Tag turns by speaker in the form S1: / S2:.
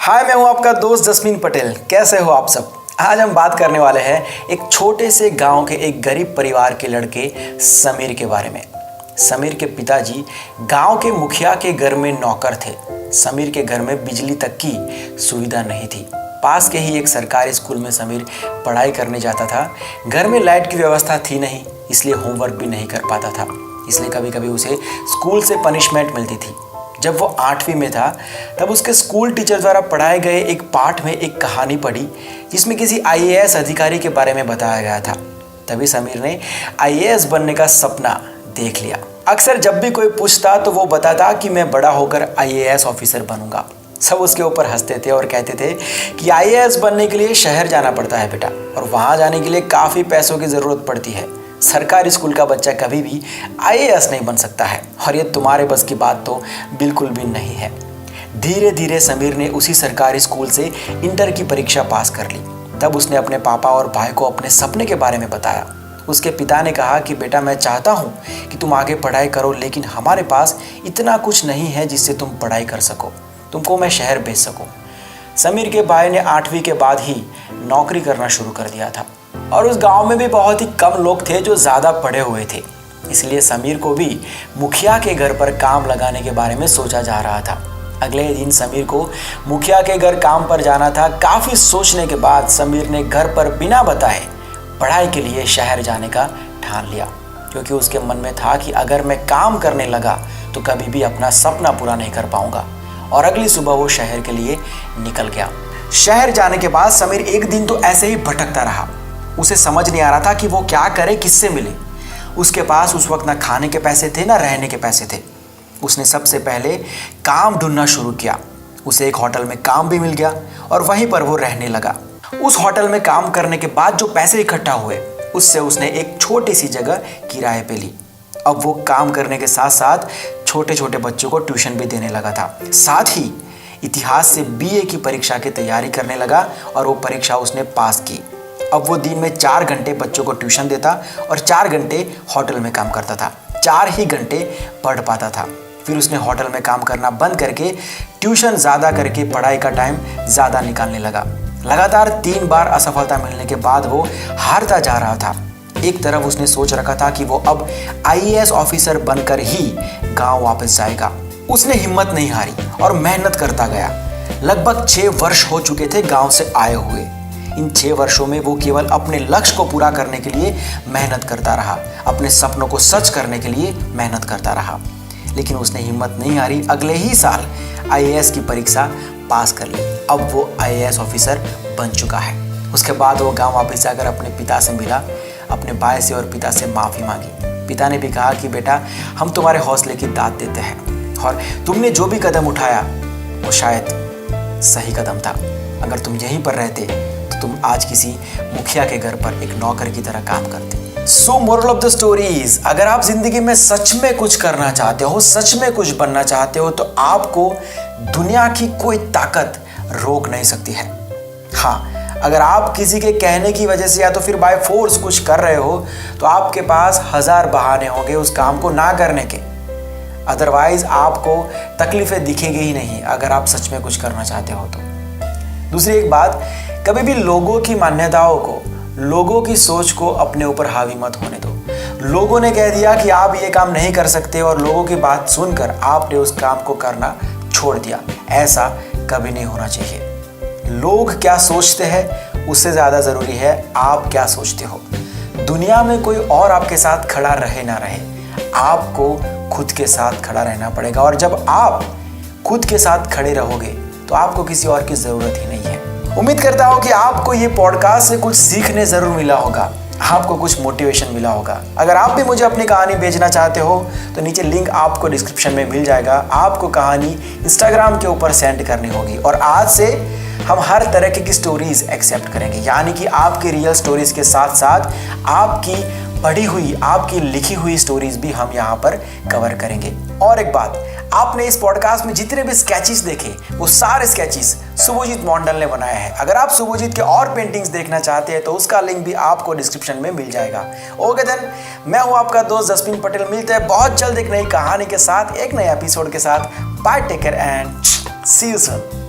S1: हाय, मैं हूं आपका दोस्त जस्मीन पटेल। कैसे हो आप सब? आज हम बात करने वाले हैं एक छोटे से गांव के एक गरीब परिवार के लड़के समीर के बारे में। समीर के पिताजी गांव के मुखिया के घर में नौकर थे। समीर के घर में बिजली तक की सुविधा नहीं थी। पास के ही एक सरकारी स्कूल में समीर पढ़ाई करने जाता था। घर में लाइट की व्यवस्था थी नहीं, इसलिए होमवर्क भी नहीं कर पाता था। इसलिए कभी कभी उसे स्कूल से पनिशमेंट मिलती थी। जब वो 8वीं में था तब उसके स्कूल टीचर द्वारा पढ़ाए गए एक पाठ में एक कहानी पढ़ी जिसमें किसी आईएएस अधिकारी के बारे में बताया गया था। तभी समीर ने आईएएस बनने का सपना देख लिया। अक्सर जब भी कोई पूछता तो वो बताता कि मैं बड़ा होकर आईएएस ऑफिसर बनूंगा। सब उसके ऊपर हंसते थे और कहते थे कि आईएएस बनने के लिए शहर जाना पड़ता है बेटा, और वहाँ जाने के लिए काफ़ी पैसों की ज़रूरत पड़ती है। सरकारी स्कूल का बच्चा कभी भी आईएएस नहीं बन सकता है, और ये तुम्हारे बस की बात तो बिल्कुल भी नहीं है। धीरे धीरे समीर ने उसी सरकारी स्कूल से इंटर की परीक्षा पास कर ली। तब उसने अपने पापा और भाई को अपने सपने के बारे में बताया। उसके पिता ने कहा कि बेटा, मैं चाहता हूँ कि तुम आगे पढ़ाई करो, लेकिन हमारे पास इतना कुछ नहीं है जिससे तुम पढ़ाई कर सको, तुमको मैं शहर भेज सकूँ। समीर के भाई ने 8वीं के बाद ही नौकरी करना शुरू कर दिया था, और उस गांव में भी बहुत ही कम लोग थे जो ज़्यादा पढ़े हुए थे। इसलिए समीर को भी मुखिया के घर पर काम लगाने के बारे में सोचा जा रहा था। अगले दिन समीर को मुखिया के घर काम पर जाना था। काफ़ी सोचने के बाद समीर ने घर पर बिना बताए पढ़ाई के लिए शहर जाने का ठान लिया, क्योंकि उसके मन में था कि अगर मैं काम करने लगा तो कभी भी अपना सपना पूरा नहीं कर पाऊंगा। और अगली सुबह वो शहर के लिए निकल गया। शहर जाने के बाद समीर एक दिन तो ऐसे ही भटकता रहा। उसे समझ नहीं आ रहा था कि वो क्या करे, किससे मिले। उसके पास उस वक्त ना खाने के पैसे थे ना रहने के पैसे थे। उसने सबसे पहले काम ढूंढना शुरू किया। उसे एक होटल में काम भी मिल गया और वहीं पर वो रहने लगा। उस होटल में काम करने के बाद जो पैसे इकट्ठा हुए उससे उसने एक छोटी सी जगह किराए पे ली। अब वो काम करने के साथ साथ छोटे छोटे बच्चों को ट्यूशन भी देने लगा था। साथ ही इतिहास से बीए की परीक्षा की तैयारी करने लगा, और वो परीक्षा उसने पास की। अब वो दिन में 4 घंटे बच्चों को ट्यूशन देता और 4 घंटे होटल में काम करता था। 4 ही घंटे पढ़ पाता था। फिर उसने होटल में काम करना बंद करके ट्यूशन ज़्यादा करके पढ़ाई का टाइम ज़्यादा निकालने लगा। लगातार 3 बार असफलता मिलने के बाद वो हारता जा रहा था। एक तरफ उसने सोच रखा था कि वो अब आईएएस ऑफिसर बनकर ही गांव वापस जाएगा। उसने हिम्मत नहीं हारी और मेहनत करता गया। लगभग 6 वर्ष हो चुके थे गांव से आए हुए। इन 6 वर्षों में वो केवल अपने लक्ष्य को पूरा करने के लिए मेहनत करता रहा, अपने सपनों को सच करने के लिए मेहनत करता रहा। लेकिन उसने हिम्मत नहीं हारी। अगले ही साल आईएएस की परीक्षा पास कर ली। अब वो आईएएस ऑफिसर बन चुका है। उसके बाद वो गांव वापस जाकर अपने पिता से मिला, अपने भाई से और पिता से माफ़ी मांगी। पिता ने भी कहा कि बेटा, हम तुम्हारे हौसले की दाद देते हैं, और तुमने जो भी कदम उठाया वो शायद सही कदम था। अगर तुम यहीं पर रहते तो तुम आज किसी मुखिया के घर पर एक नौकर की तरह काम करते। सो moral of the story is, अगर आप जिंदगी में सच में कुछ करना चाहते हो, सच में कुछ बनना चाहते हो, तो आपको दुनिया की कोई ताकत रोक नहीं सकती है। हाँ, अगर आप किसी के कहने की वजह से या तो फिर बाय फोर्स कुछ कर रहे हो तो आपके पास 1000 बहाने होंगे उस काम को ना करने के। अदरवाइज आपको तकलीफें दिखेगी ही नहीं अगर आप सच में कुछ करना चाहते हो तो। दूसरी एक बात, कभी भी लोगों की मान्यताओं को, लोगों की सोच को अपने ऊपर हावी मत होने दो। लोगों ने कह दिया कि आप ये काम नहीं कर सकते और लोगों की बात सुनकर आपने उस काम को करना छोड़ दिया। ऐसा कभी नहीं होना चाहिए। लोग क्या सोचते हैं उससे ज़्यादा ज़रूरी है आप क्या सोचते हो। दुनिया में कोई और आपके साथ खड़ा रहे ना रहे, आपको खुद के साथ खड़ा रहना पड़ेगा। और जब आप खुद के साथ खड़े रहोगे तो आपको किसी और की ज़रूरत ही नहीं है। उम्मीद करता हूँ कि आपको ये पॉडकास्ट से कुछ सीखने ज़रूर मिला होगा, आपको कुछ मोटिवेशन मिला होगा। अगर आप भी मुझे अपनी कहानी भेजना चाहते हो तो नीचे लिंक आपको डिस्क्रिप्शन में मिल जाएगा। आपको कहानी इंस्टाग्राम के ऊपर सेंड करनी होगी, और आज से हम हर तरह की स्टोरीज एक्सेप्ट करेंगे। यानी कि आपकी रियल स्टोरीज के साथ साथ आपकी पढ़ी हुई, आपकी लिखी हुई स्टोरीज भी हम यहाँ पर कवर करेंगे। और एक बात, आपने इस पॉडकास्ट में जितने भी स्केचेस देखे वो सारे स्केचेस शुभजीत मंडल ने बनाए हैं। अगर आप शुभजीत के और पेंटिंग्स देखना चाहते हैं तो उसका लिंक भी आपको डिस्क्रिप्शन में मिल जाएगा। ओके देन, मैं हूं आपका दोस्त जस्मीन पटेल। मिलते हैं बहुत जल्द एक नई कहानी के साथ, एक नए एपिसोड के साथ। Bye, take care and see you soon.